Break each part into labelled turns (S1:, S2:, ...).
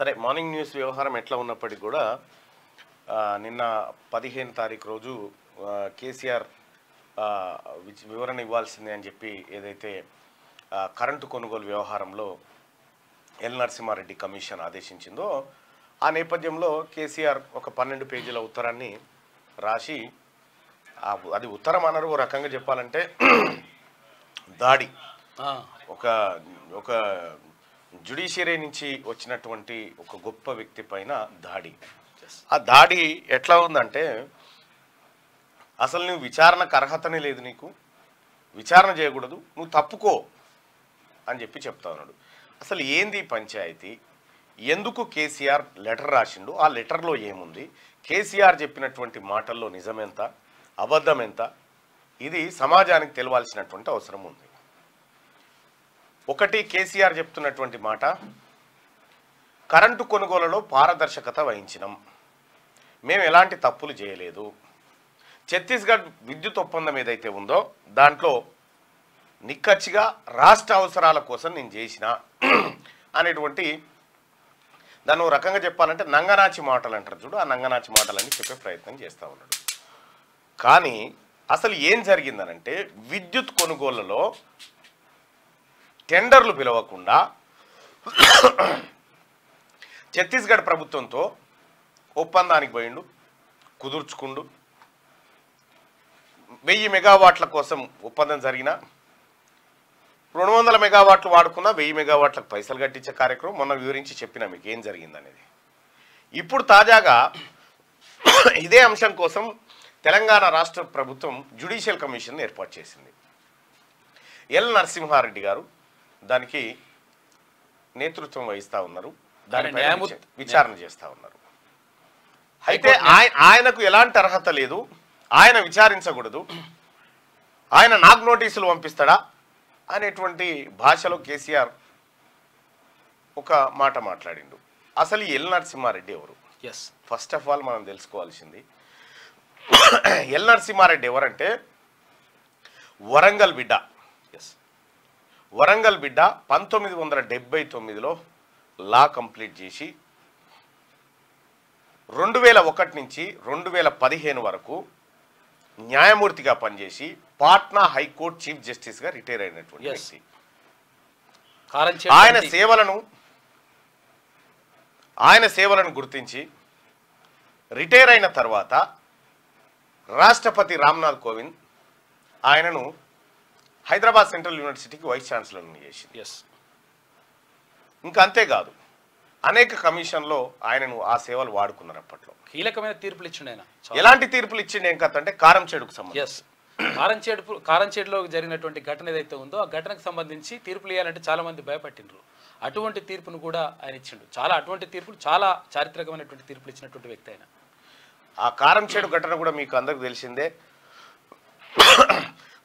S1: సరే morning news వ్యవహారం ఎట్లా ఉన్నప్పటికీ కూడా నిన్న 15 తారీఖు రోజు కేసీఆర్ వివరణ ఇవ్వాల్సిందే అని చెప్పి ఏదైతే కరెంటు కొనుగోలు వ్యవహారంలో ఎల్ నరసింహారెడ్డి కమిషన్ ఆదేశించిందో ఆ నేపథ్యంలో కేసీఆర్ ఒక 12 పేజీల ఉత్తరాన్ని రాసి అది ఉత్తరం అన్నారు ఓ రకంగా చెప్పాలంటే దాడి ఒక ఒక జ్యుడిషియరీ నుంచి వచ్చినటువంటి ఒక గొప్ప వ్యక్తి పైన దాడి. ఆ దాడి ఎట్లా ఉందంటే అసలు నువ్వు విచారణకు అర్హతనే లేదు, నీకు విచారణ చేయకూడదు, నువ్వు తప్పుకో అని చెప్పి చెప్తా ఉన్నాడు. అసలు ఏంది పంచాయతీ, ఎందుకు కేసీఆర్ లెటర్ రాసిండు, ఆ లెటర్లో ఏముంది, కేసీఆర్ చెప్పినటువంటి మాటల్లో నిజమెంత అబద్ధం ఎంత, ఇది సమాజానికి తెలవాల్సినటువంటి అవసరం ఉంది. ఒకటి, కేసీఆర్ చెప్తున్నటువంటి మాట, కరెంటు కొనుగోలులో పారదర్శకత వహించినాం, మేము ఎలాంటి తప్పులు చేయలేదు, ఛత్తీస్గఢ్ విద్యుత్ ఒప్పందం ఏదైతే ఉందో దాంట్లో నిక్కచ్చిగా రాష్ట్ర అవసరాల కోసం నేను చేసిన అనేటువంటి దాన్ని ఒక రకంగా చెప్పాలంటే నంగనాచి మాటలు అంటారు చూడు, ఆ నంగనాచి మాటలన్నీ చెప్పే ప్రయత్నం చేస్తూ ఉన్నాడు. కానీ అసలు ఏం జరిగిందనంటే విద్యుత్ కొనుగోళ్లలో టెండర్లు పిలవకుండా ఛత్తీస్గఢ్ ప్రభుత్వంతో ఒప్పందానికి పోయిండు, కుదుర్చుకుండు. 1000 మెగావాట్ల కోసం ఒప్పందం జరిగిన 200 మెగావాట్లు వాడుకున్నా 1000 మెగావాట్లకు పైసలు కట్టించే కార్యక్రమం మొన్న వివరించి చెప్పినా మీకు ఏం జరిగిందనేది. ఇప్పుడు తాజాగా ఇదే అంశం కోసం తెలంగాణ రాష్ట్ర ప్రభుత్వం జ్యుడిషియల్ కమిషన్ ఏర్పాటు చేసింది. ఎల్ నరసింహారెడ్డి గారు దానికి నేతృత్వం వహిస్తూ ఉన్నారు, దానిపై విచారణ చేస్తూ ఉన్నారు. అయితే ఆయనకు ఎలాంటి అర్హత లేదు, ఆయన విచారించకూడదు, ఆయన నాకు నోటీసులు పంపిస్తాడా అనేటువంటి భాషలో కేసీఆర్ ఒక మాట మాట్లాడిండు. అసలు ఎల్ నరసింహారెడ్డి ఎవరు? ఫస్ట్ ఆఫ్ ఆల్ మనం తెలుసుకోవాల్సింది, ఎల్ నరసింహారెడ్డి ఎవరంటే వరంగల్ బిడ్డ. వరంగల్ బిడ్డ 1979లో లా కంప్లీట్ చేసి 2001 నుంచి 2015 వరకు న్యాయమూర్తిగా పనిచేసి పాట్నా హైకోర్టు చీఫ్ జస్టిస్గా రిటైర్ అయినటువంటి వ్యక్తి. ఆయన సేవలను గుర్తించి రిటైర్ అయిన తర్వాత రాష్ట్రపతి రామ్నాథ్ కోవింద్ ఆయనను హైదరాబాద్ సెంట్రల్ యూనివర్సిటీకి వైస్ ఛాన్సలర్ని చేసింది. ఇంకా అంతేకాదు, అనేక కమిషన్లో ఆయనను ఆ సేవలు వాడుకున్నారు. అప్పట్లో
S2: కీలకమైన తీర్పులు ఇచ్చిండు ఆయన.
S1: ఎలాంటి తీర్పులు ఇచ్చిండు ఏం కథ అంటే కారంచేడుకు
S2: సంబంధించి కారంచేడులో జరిగినటువంటి ఘటన ఏదైతే ఉందో ఆ ఘటనకు సంబంధించి తీర్పులు ఇవ్వాలంటే చాలా మంది భయపట్టిండ్రు. అటువంటి తీర్పును కూడా ఆయన ఇచ్చిండు. అటువంటి తీర్పులు చాలా చారిత్రకమైనటువంటి తీర్పులు ఇచ్చినటువంటి వ్యక్తి ఆయన.
S1: ఆ కారంచేడు ఘటన కూడా మీకు అందరికి తెలిసిందే.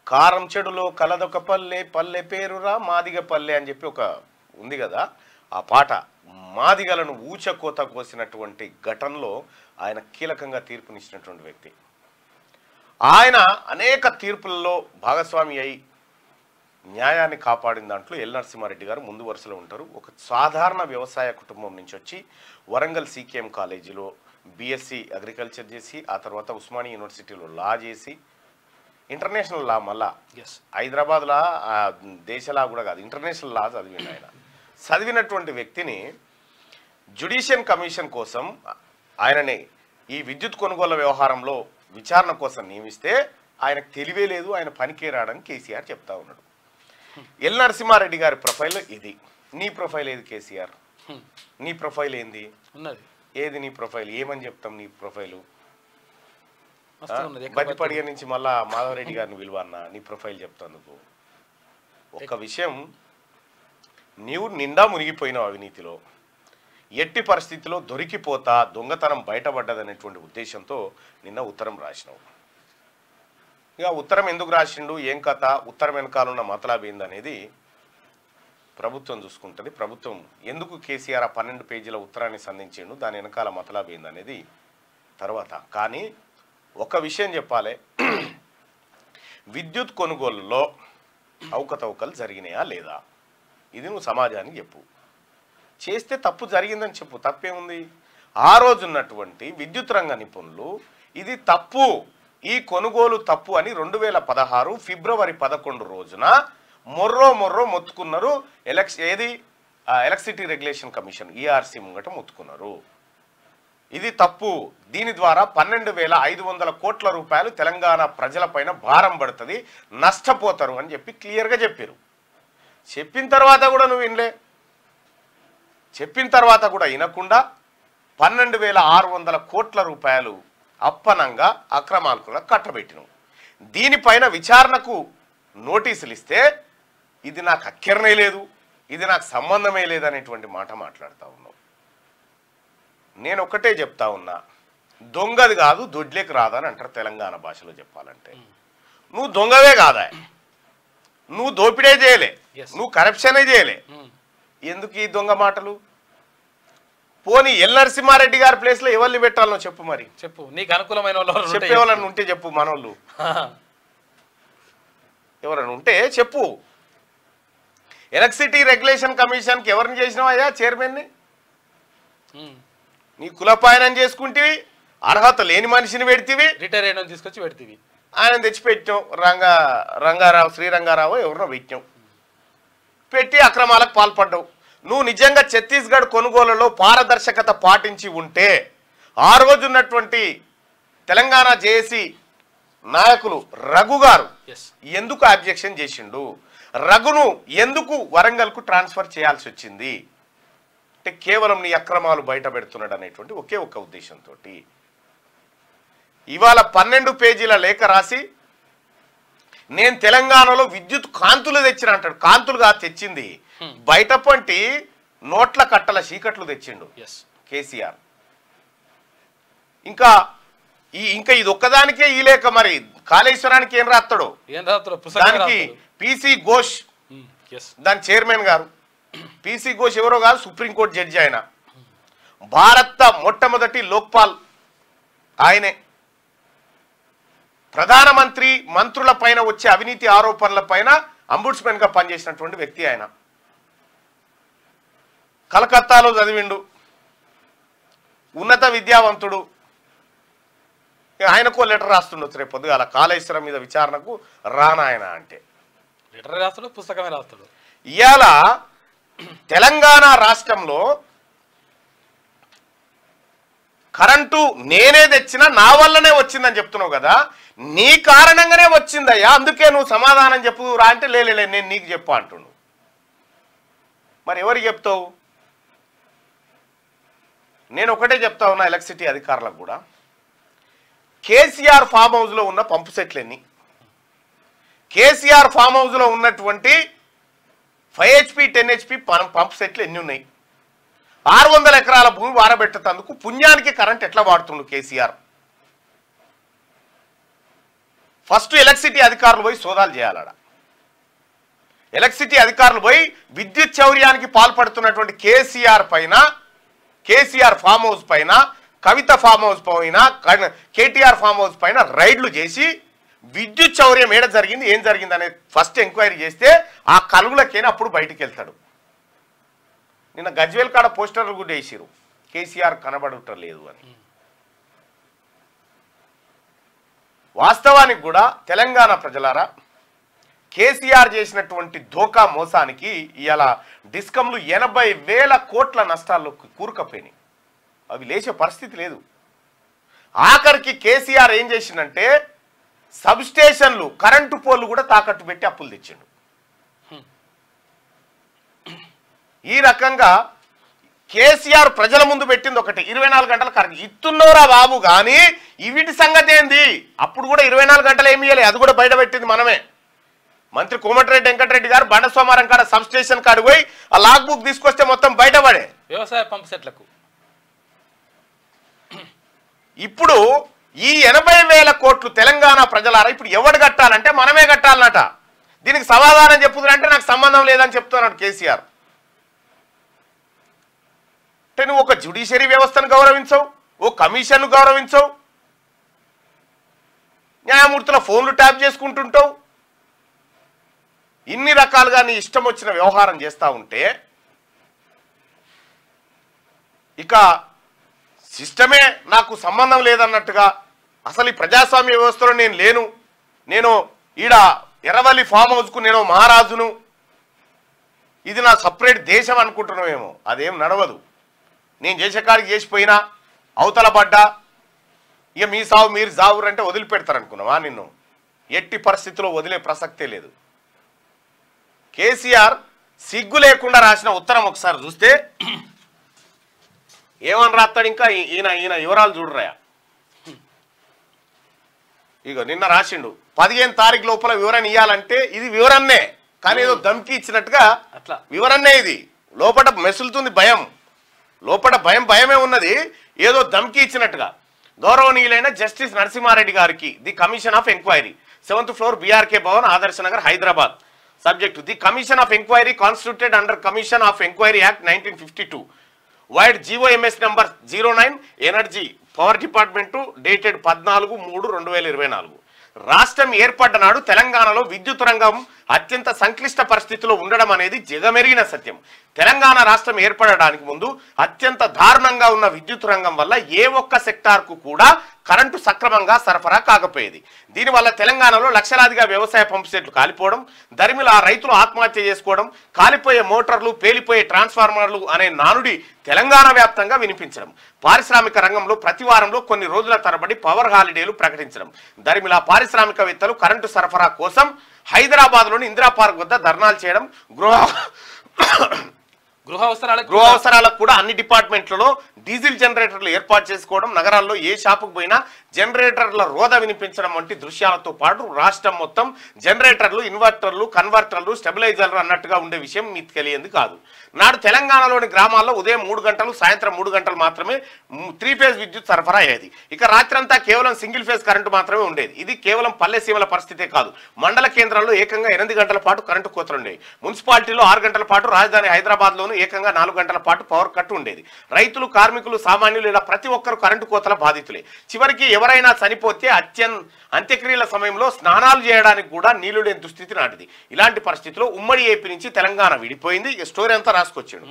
S1: కారంచేడులో కలదొక పల్లె, పల్లె పేరురా మాదిగ పల్లె అని చెప్పి ఒక ఉంది కదా, ఆ పాట మాదిగలను ఊచకోత కోసినటువంటి ఘటనలో ఆయన కీలకంగా తీర్పునిచ్చినటువంటి వ్యక్తి. ఆయన అనేక తీర్పులలో భాగస్వామి అయి న్యాయాన్ని కాపాడిన దాంట్లో ఎల్ నరసింహారెడ్డి గారు ముందు వరుసలో ఉంటారు. ఒక సాధారణ వ్యవసాయ కుటుంబం నుంచి వచ్చి వరంగల్ సికేఎం కాలేజీలో బిఎస్సి అగ్రికల్చర్ చేసి ఆ తర్వాత ఉస్మానియా యూనివర్సిటీలో లా చేసి ఇంటర్నేషనల్ లా, మళ్ళా హైదరాబాద్లా దేశలా కూడా కాదు, ఇంటర్నేషనల్ లా చదివింది. ఆయన చదివినటువంటి వ్యక్తిని జ్యుడిషియల్ కమిషన్ కోసం ఆయనని ఈ విద్యుత్ కొనుగోలు వ్యవహారంలో విచారణ కోసం నియమిస్తే ఆయనకు తెలివే లేదు, ఆయన పనికే రాడని కేసీఆర్ చెప్తా ఉన్నాడు. ఎల్ నరసింహారెడ్డి గారి ప్రొఫైల్ ఇది. నీ ప్రొఫైల్ ఏది కేసీఆర్? నీ ప్రొఫైల్ ఏంది ఉన్నది? ఏది నీ ప్రొఫైల్? ఏమని చెప్తాం నీ ప్రొఫైలు? బతిపడిగ నుంచి మళ్ళా మాధవరెడ్డి గారిని విలువ అన్న నీ ప్రొఫైల్ చెప్తాను. ఒక్క విషయం, నీవు నిండా మునిగిపోయినావు అవినీతిలో, ఎట్టి పరిస్థితిలో దొరికిపోతా, దొంగతనం బయటపడ్డదనేటువంటి ఉద్దేశంతో నిన్న ఉత్తరం రాసినావు. ఇక ఉత్తరం ఎందుకు రాసిండు, ఏం కథ, ఉత్తరం వెనకాలన్న మతలాబ్ ఏందనేది ప్రభుత్వం చూసుకుంటుంది. ప్రభుత్వం ఎందుకు కేసీఆర్ ఆ 12 పేజీల ఉత్తరాన్ని సంధించిండు, దాని వెనకాల మతలాబ్ ఏందనేది తర్వాత. కానీ ఒక విషయం చెప్పాలి, విద్యుత్ కొనుగోలులో అవకతవకలు జరిగినాయా లేదా, ఇది నువ్వు సమాజానికి చెప్పు. చేస్తే తప్పు జరిగిందని చెప్పు, తప్పేముంది? ఆ రోజు ఉన్నటువంటి విద్యుత్ రంగ నిపుణులు ఇది తప్పు, ఈ కొనుగోలు తప్పు అని 2016 ఫిబ్రవరి 11 రోజున మొర్రో మొత్తుకున్నారు. ఎలక్ట్రిసిటీ రెగ్యులేషన్ కమిషన్ ఈఆర్సీ ముంగట మొత్తుకున్నారు. ఇది తప్పు, దీని ద్వారా 12,500 కోట్ల రూపాయలు తెలంగాణ ప్రజలపైన భారం పడుతుంది, నష్టపోతారు అని చెప్పి క్లియర్గా చెప్పారు. చెప్పిన తర్వాత కూడా నువ్వు వినలే. చెప్పిన తర్వాత కూడా వినకుండా 12,600 కోట్ల రూపాయలు అప్పనంగా అక్రమార్కులుగా కట్టబెట్టినావు. దీనిపైన విచారణకు నోటీసులు ఇస్తే ఇది నాకు అక్కరనే లేదు, ఇది నాకు సంబంధమే లేదనేటువంటి మాట మాట్లాడుతూ ఉన్నావు. నేను ఒకటే చెప్తా ఉన్నా, దొంగది కాదు దొడ్లేకి రాదని అంటారు తెలంగాణ భాషలో చెప్పాలంటే. నువ్వు దొంగవే కాదా, నువ్వు దోపిడే చేయలే, నువ్వు కరప్షనే చేయలే, ఎందుకు ఈ దొంగ మాటలు? పోనీ ఎల్ నరసింహారెడ్డి గారి ప్లేస్లో ఎవరిని పెట్టాలో చెప్పు, మరి
S2: చెప్పు, నీకు అనుకూలమైన వాళ్ళు
S1: చెప్పేవాళ్ళని ఉంటే చెప్పు, మనోళ్ళు ఎవరైనా ఉంటే చెప్పు. ఎలక్ట్రిసిటీ రెగ్యులేషన్ కమిషన్కి ఎవరిని చేసినావయ్యా చైర్మన్ని? నీ కులపాయనం చేసుకుంటేవి, అర్హత లేని మనిషిని పెడితేవి,
S2: రిటైర్ అయిన తీసుకొచ్చి పెడితేవి,
S1: ఆయన తెచ్చిపెట్టాం. రంగారావు శ్రీరంగారావు ఎవరినో పెట్టాం, పెట్టి అక్రమాలకు పాల్పడ్డావు. నువ్వు నిజంగా ఛత్తీస్గఢ్ కొనుగోలులో పారదర్శకత పాటించి ఉంటే ఆ రోజు ఉన్నటువంటి తెలంగాణ జేఏసీ నాయకులు రఘు గారు ఎందుకు అబ్జెక్షన్ చేసిండు? రఘును ఎందుకు వరంగల్కు ట్రాన్స్ఫర్ చేయాల్సి వచ్చింది అంటే కేవలం నీ అక్రమాలు బయట పెడుతున్నాడు అనేటువంటి ఒకే ఒక ఉద్దేశంతో ఇవాళ 12 పేజీల లేఖ రాసి నేను తెలంగాణలో విద్యుత్ కాంతులు తెచ్చిన అంటాడు. కాంతులుగా తెచ్చింది బయట పంటి నోట్ల కట్టల చీకట్లు తెచ్చిండు కేసీఆర్. ఇంకా ఇది ఒక్కదానికే ఈ లేఖ, మరి కాళేశ్వరానికి ఏం రాస్తాడో దానికి పిసి ఘోష్ దాని చైర్మన్ గారు. పిసి ఘోష్ ఎవరో కాదు, సుప్రీంకోర్టు జడ్జి ఆయన. భారత మొట్టమొదటి లోక్పాల్ ఆయనే. ప్రధానమంత్రి మంత్రుల పైన వచ్చే అవినీతి ఆరోపణల పైన అంబుడ్స్మెన్ గా పనిచేసినటువంటి వ్యక్తి ఆయన. కలకత్తాలో చదివిండు, ఉన్నత విద్యావంతుడు. ఆయనకు లెటర్ రాస్తుండొచ్చు రేపు పొద్దుగాల కాళేశ్వరం మీద విచారణకు రానాయన అంటే.
S2: లెటర్ రాస్తాడు, పుస్తకమే రాస్తాడు.
S1: ఇవాళ తెలంగాణ రాష్ట్రంలో కరెంటు నేనే తెచ్చినా నా వల్లనే వచ్చిందని చెప్తున్నావు కదా, నీ కారణంగానే వచ్చిందయ్యా, అందుకే నువ్వు సమాధానం చెప్పు రా అంటే లేలే నేను నీకు చెప్పు అంటున్నావు. మరి ఎవరికి చెప్తావు? నేను ఒకటే చెప్తా ఉన్నా ఎలక్ట్రిసిటీ అధికారులకు కూడా, కేసీఆర్ ఫామ్ హౌస్లో ఉన్న పంపు సెట్లు ఎన్ని, కేసీఆర్ ఫామ్ హౌస్లో ఉన్నటువంటి 5 HP 10 HP పంపు సెట్లు ఎన్ని ఉన్నాయి? 600 ఎకరాల భూమి వారబెట్టేందుకు పుణ్యానికి కరెంట్ ఎట్లా వాడుతుండు కేసీఆర్? ఫస్ట్ ఎలక్ట్రిసిటీ అధికారులు పోయి సోదాలు చేయాలడ. ఎలక్ట్రిసిటీ అధికారులు పోయి విద్యుత్ చౌర్యానికి పాల్పడుతున్నటువంటి కేసీఆర్ పైన, కేసీఆర్ ఫామ్ హౌస్ పైన, కవిత ఫామ్ హౌస్ పైన, కేటీఆర్ ఫామ్ హౌస్ పైన రైడ్లు చేసి విద్యుత్ చౌర్యం ఏడ జరిగింది, ఏం జరిగింది అనేది ఫస్ట్ ఎంక్వైరీ చేస్తే ఆ కలుగులకైనా అప్పుడు బయటికి వెళ్తాడు. నిన్న గజ్వేల్ కాడ పోస్టర్లు కూడా వేసిరు, కేసీఆర్ కనబడటం లేదు అని. వాస్తవానికి కూడా తెలంగాణ ప్రజలారా, కేసీఆర్ చేసినటువంటి ధోకా మోసానికి ఇవాళ డిస్కంలు 80,000 కోట్ల నష్టాల్లో కూరుకపోయినాయి. అవి లేచే పరిస్థితి లేదు. ఆఖరికి కేసీఆర్ ఏం చేసిందంటే సబ్స్టేషన్లు, కరెంటు పోల్లు కూడా తాకట్టు పెట్టి అప్పులు తెచ్చిండు. ఈ రకంగా కేసీఆర్ ప్రజల ముందు పెట్టింది ఒకటి, 24 గంటల కరెంట్ ఇస్తున్నోరా బాబు, కానీ వీటి సంగతి ఏంది? అప్పుడు కూడా 24 గంటలు ఏమి ఇవ్వాలి, అది కూడా బయట పెట్టింది మనమే. మంత్రి కోమటిరెడ్డి వెంకటరెడ్డి గారు బండ సోమారం కాడ సబ్స్టేషన్ కాడికి పోయి ఆ లాగ్ బుక్ తీసుకొస్తే మొత్తం బయటపడే
S2: వ్యవసాయ పంపు సెట్లకు.
S1: ఇప్పుడు ఈ 80,000 కోట్లు తెలంగాణ ప్రజలారా ఇప్పుడు ఎవడు కట్టాలంటే మనమే కట్టాలన్నట. దీనికి సమాధానం చెప్పుదంటే నాకు సంబంధం లేదని చెప్తున్నాడు కేసీఆర్. అంటే నువ్వు ఒక జ్యుడిషియరీ వ్యవస్థను గౌరవించవు, ఓ కమిషన్ను గౌరవించవు, న్యాయమూర్తుల ఫోన్లు ట్యాప్ చేసుకుంటుంటావు, ఇన్ని రకాలుగా నీ ఇష్టం వచ్చిన వ్యవహారం చేస్తూ ఉంటే ఇక సిస్టమే నాకు సంబంధం లేదన్నట్టుగా, అసలు ఈ ప్రజాస్వామ్య వ్యవస్థలో నేను లేను, నేను ఈడ ఎర్రవల్లి ఫామ్ హౌస్కు నేను మహారాజును, ఇది నా సపరేట్ దేశం అనుకుంటున్నామేమో. అదేం నడవదు. నేను చేసే కాడికి చేసిపోయినా అవతల పడ్డా ఇక మీ సావు మీరు జావురంటే వదిలిపెడతారనుకున్నావా? నిన్ను ఎట్టి పరిస్థితుల్లో వదిలే ప్రసక్తే లేదు. కేసీఆర్ సిగ్గు లేకుండా రాసిన ఉత్తరం ఒకసారి చూస్తే ఏమని రాస్తాడు? ఇంకా ఈయన వివరాలు చూడరాయా. ఇగో నిన్న రాసిండు 15 తారీఖు లోపల వివరణ ఇవ్వాలంటే ఇది వివరణనే, కానీ ఏదో ధమ్కి ఇచ్చినట్టుగా అట్లా వివరణనే. ఇది లోపల మెసులుతుంది భయం, లోపల భయమే ఉన్నది, ఏదో ధమ్కి ఇచ్చినట్టుగా. గౌరవనీయులైన జస్టిస్ నరసింహారెడ్డి గారికి the commission of enquiry 7th floor BRK Bhavan Adarsh Nagar Hyderabad. Subject the commission of enquiry constituted under commission of enquiry act 1952 vide GOMS number 09 energy power department dated 14/3/2024. రాష్ట్రం ఏర్పడ్డ నాడు తెలంగాణలో విద్యుత్ రంగం అత్యంత సంక్లిష్ట పరిస్థితిలో ఉండడం అనేది జగమెరిగిన సత్యం. తెలంగాణ రాష్ట్రం ఏర్పడడానికి ముందు అత్యంత దారుణంగా ఉన్న విద్యుత్ రంగం వల్ల ఏ ఒక్క సెక్టార్కు కూడా కరెంటు సక్రమంగా సరఫరా కాకపోయేది. దీనివల్ల తెలంగాణలో లక్షలాదిగా వ్యవసాయ పంపు సెట్లు కాలిపోవడం, దరిమిల రైతులు ఆత్మహత్య చేసుకోవడం, కాలిపోయే మోటార్లు, పేలిపోయే ట్రాన్స్ఫార్మర్లు అనే నానుడి తెలంగాణ వ్యాప్తంగా వినిపించడం, పారిశ్రామిక రంగంలో ప్రతి వారంలో కొన్ని రోజుల తరబడి పవర్ హాలిడేలు ప్రకటించడం, దరిమిల పారిశ్రామికవేత్తలు కరెంటు సరఫరా కోసం హైదరాబాద్లోని ఇందిరా పార్క్ వద్ద ధర్నాలు చేయడం, గృహ అవసరాలకు కూడా అన్ని డిపార్ట్మెంట్లలో డీజిల్ జనరేటర్లు ఏర్పాటు చేసుకోవడం, నగరాల్లో ఏ షాపుకు పోయినా జనరేటర్ల రోద వినిపించడం వంటి దృశ్యాలతో పాటు రాష్ట్రం మొత్తం జనరేటర్లు, ఇన్వర్టర్లు, కన్వర్టర్లు, స్టెబిలైజర్లు అన్నట్టుగా ఉండే విషయం మీకు తెలియంది కాదు. నాడు తెలంగాణలోని గ్రామాల్లో ఉదయం 3 గంటలు, సాయంత్రం 3 గంటలు మాత్రమే 3 ఫేజ్ విద్యుత్ సరఫరా అయ్యేది. ఇక రాత్రంతా కేవలం సింగిల్ ఫేజ్ కరెంటు మాత్రమే ఉండేది. ఇది కేవలం పల్లె సీమల పరిస్థితే కాదు, మండల కేంద్రాల్లో ఏకంగా 8 గంటల పాటు కరెంటు కోతలు ఉండేవి. మున్సిపాలిటీలో 6 గంటల పాటు, రాజధాని హైదరాబాద్లోనూ ఏకంగా 4 గంటల పాటు పవర్ కట్ ఉండేది. రైతులు, కార్మికులు, సామాన్యులు ఇలా ప్రతి ఒక్కరు కరెంటు కోతల బాధితులే. చివరికి ఎవరైనా చనిపోతే అంత్యక్రియల సమయంలో స్నానాలు చేయడానికి కూడా నీళ్లు లేని దుస్థితి నాటిది. ఇలాంటి పరిస్థితిలో ఉమ్మడి ఏపీ నుంచి తెలంగాణ విడిపోయింది. స్టోరీ అంతా రాసుకొచ్చాడు.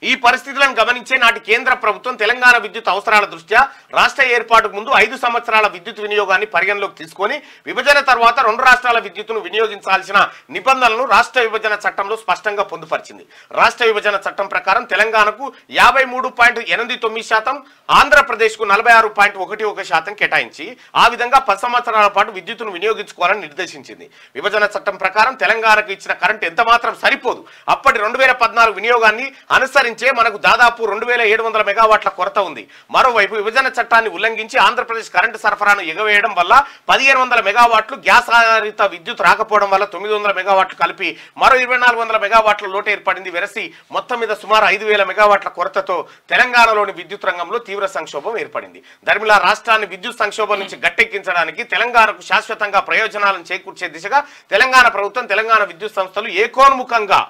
S1: ఈ పరిస్థితులను గమనించే నాటి కేంద్ర ప్రభుత్వం తెలంగాణ విద్యుత్ అవసరాల దృష్ట్యా రాష్ట్ర ఏర్పాటుకు ముందు 5 సంవత్సరాల విద్యుత్ వినియోగాన్ని పరిగణలోకి తీసుకొని విభజన తర్వాత 2 రాష్ట్రాల విద్యుత్తును వినియోగించాల్సిన నిబంధనలను రాష్ట్ర విభజన చట్టంలో స్పష్టంగా పొందుపరిచింది. రాష్ట్ర విభజన చట్టం ప్రకారం తెలంగాణకు 53.89%, ఆంధ్రప్రదేశ్కు 46.11% కేటాయించి ఆ విధంగా 10 సంవత్సరాల పాటు విద్యుత్తును వినియోగించుకోవాలని నిర్దేశించింది. విభజన చట్టం ప్రకారం తెలంగాణకు ఇచ్చిన కరెంటు ఎంత మాత్రం సరిపోదు. అప్పటి 2014 వినియోగాన్ని అనుసరించే మనకు దాదాపు 2700 మెగావాట్ల కొరత ఉంది. మరోవైపు విభజన చట్టాన్ని ఉల్లంఘించి ఆంధ్రప్రదేశ్ కరెంటు సరఫరాను ఎగవేయడం వల్ల 1500 మెగావాట్లు, గ్యాస్ ఆధారిత విద్యుత్ రాకపోవడం వల్ల 900 మెగావాట్లు కలిపి మరో 2400 మెగావాట్ల లోటు ఏర్పడింది. వెరసి మొత్తం మీద సుమారు 5000 మెగావాట్ల కొరతతో తెలంగాణలోని విద్యుత్ రంగంలో తీవ్ర సంక్షోభం ఏర్పడింది. ధర్మిలా రాష్ట్రాన్ని విద్యుత్ సంక్షోభం నుంచి గట్టెక్కించడానికి తెలంగాణకు శాశ్వతంగా ప్రయోజనాలను చేకూర్చే దిశగా తెలంగాణ ప్రభుత్వం, తెలంగాణ విద్యుత్ సంస్థలు ఏకోన్ముఖంగా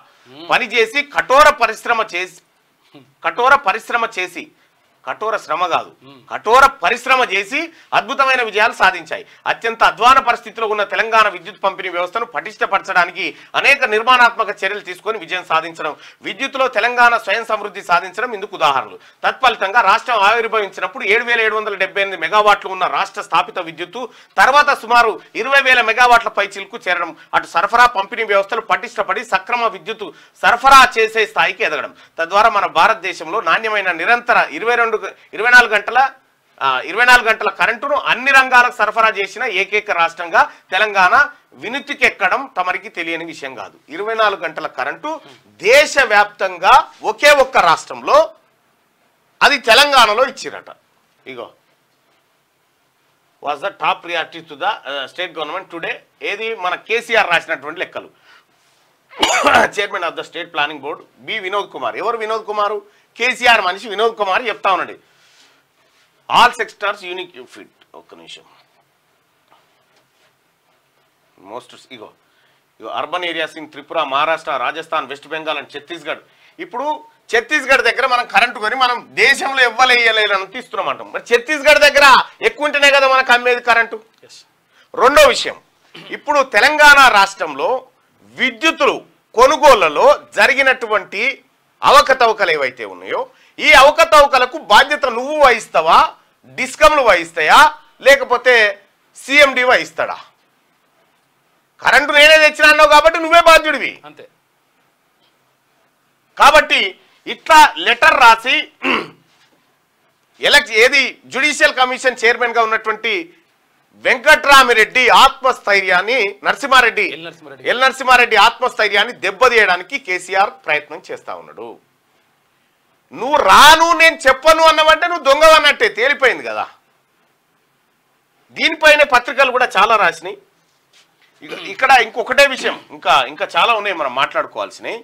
S1: పనిచేసి కఠోర పరిశ్రమ చేసి అద్భుతమైన విజయాలు సాధించాయి. అత్యంత అధ్వాన పరిస్థితిలో ఉన్న తెలంగాణ విద్యుత్ పంపిణీ వ్యవస్థను పటిష్టపరచడానికి అనేక నిర్మాణాత్మక చర్యలు తీసుకొని విజయం సాధించడం, విద్యుత్తులో తెలంగాణ స్వయం సమృద్ధి సాధించడం ఇందుకు ఉదాహరణలు. తత్ఫలితంగా రాష్ట్రం ఆవిర్భవించినప్పుడు 7778 మెగావాట్లు ఉన్న రాష్ట్ర స్థాపిత విద్యుత్తు తర్వాత సుమారు 20,000 మెగావాట్ల పైచిలకు చేరడం, అటు సరఫరా పంపిణీ వ్యవస్థలు పటిష్టపడి సక్రమ విద్యుత్తు సరఫరా చేసే స్థాయికి ఎదగడం, తద్వారా మన భారతదేశంలో నాణ్యమైన నిరంతర 24 గంటల కరెంటును అన్ని రంగాలకు సరఫరా చేసిన ఏకైక రాష్ట్రంగా తెలంగాణ వినుతికెక్కడం తమరికి తెలియని విషయం కాదు. 24 గంటల కరెంటు దేశవ్యాప్తంగా ఒకే ఒక్క రాష్ట్రంలో, అది తెలంగాణలో ఇచ్చిరట. ఇగో was the top priority to the state government today. ఏది మన కేసీఆర్ రాసినటువంటి లెక్కలు. Chairman of the state planning board B Vinod Kumar. ఎవరు వినోద్ కుమారు? కేసీఆర్ మనిషి వినోద్ కుమార్ చెప్తా ఉన్నాడు. All sectors unique fit. ఒక్క నిమిషం. మోస్ట్ ఇగో urban areas in Tripura, Maharashtra, Rajasthan, West Bengal and Chhattisgarh. ఇప్పుడు ఛత్తీస్గఢ్ దగ్గర మనం కరెంటు కొని మనం దేశంలో ఇవ్వలేయలేదని తీస్తున్నాం అంటాం. మరి ఛత్తీస్గఢ్ దగ్గర ఎక్కువ ఉంటేనే కదా మనకు అమ్మేది కరెంటు. రెండో విషయం, ఇప్పుడు తెలంగాణ రాష్ట్రంలో విద్యుత్తులు కొనుగోళ్లలో జరిగినటువంటి అవకతవకలు ఏవైతే ఉన్నాయో ఈ అవకతవకలకు బాధ్యత నువ్వు వహిస్తావా, డిస్కమ్లు వహిస్తాయా, లేకపోతే సిఎండి వహిస్తాడా? కరెంటు నేనే తెచ్చినా అన్నావు కాబట్టి నువ్వే బాధ్యుడివి
S2: అంతే.
S1: కాబట్టి ఇట్లా లెటర్ రాసి ఏది జ్యుడిషియల్ కమిషన్ చైర్మన్ గా ఉన్నటువంటి వెంకట్రామిరెడ్డి ఆత్మస్థైర్యాన్ని ఎల్ నరసింహారెడ్డి ఆత్మస్థైర్యాన్ని దెబ్బతీయడానికి కేసీఆర్ ప్రయత్నం చేస్తా ఉన్నాడు. నువ్వు రాను నేను చెప్పను అన్నవంటే నువ్వు దొంగవన్నట్టే తేలిపోయింది కదా. దీనిపైన పత్రికలు కూడా చాలా రాసినాయి. ఇక్కడ ఇంకొకటే విషయం, ఇంకా చాలా ఉన్నాయి మనం మాట్లాడుకోవాల్సినవి.